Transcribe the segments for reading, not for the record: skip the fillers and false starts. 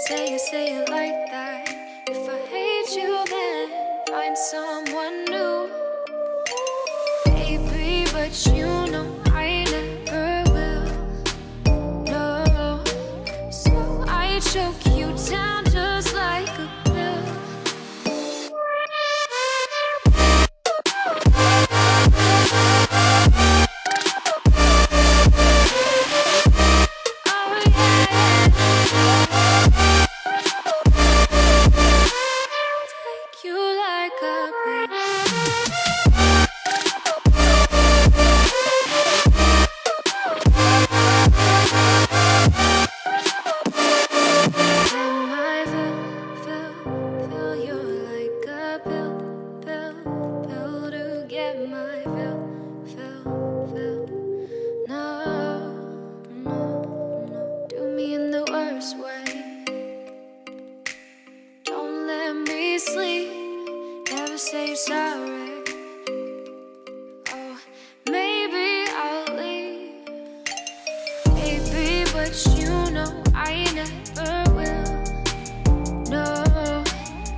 say it like that. If I hate you, then find someone new. Baby, but you know I never will. No, so I choke you down just like a pill. Sleep, never say you're sorry. Oh, maybe I'll leave, baby, but you know I never will. No,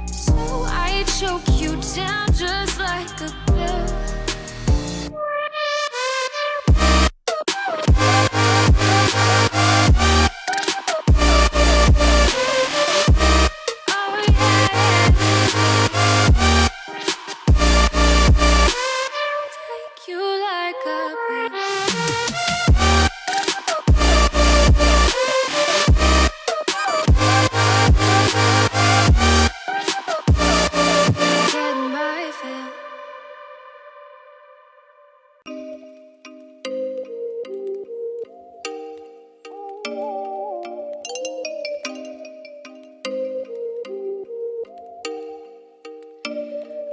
so I choke you down just like a pill.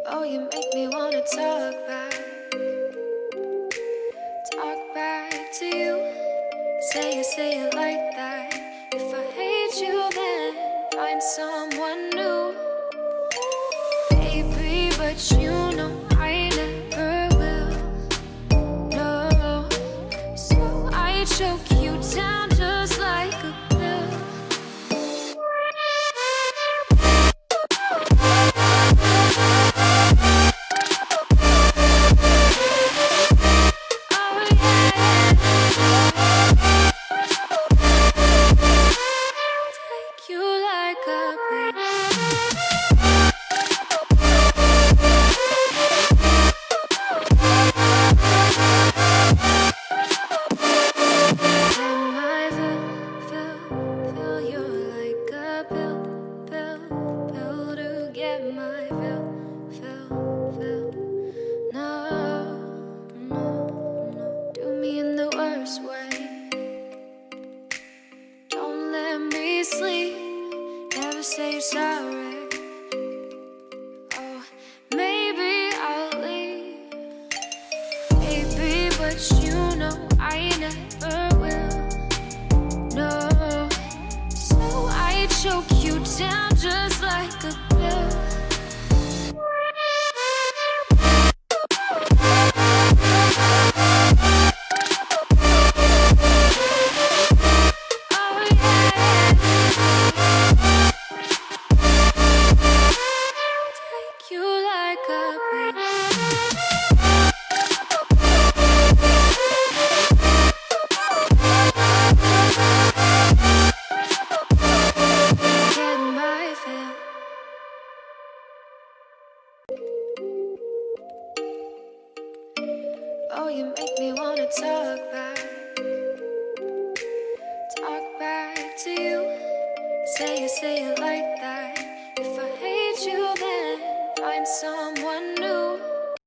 Oh, you make me wanna talk back to you. Say it like that. If I hate you, then find someone new. Baby, but you know I never will. No, so I choke you down just like a pill. Sleep, never say you're sorry. Oh, maybe I'll leave, baby, but you know I never will. No, so I choke you down just like a pill. Oh, you make me wanna talk back to you. Say it like that. If I hate you, then find someone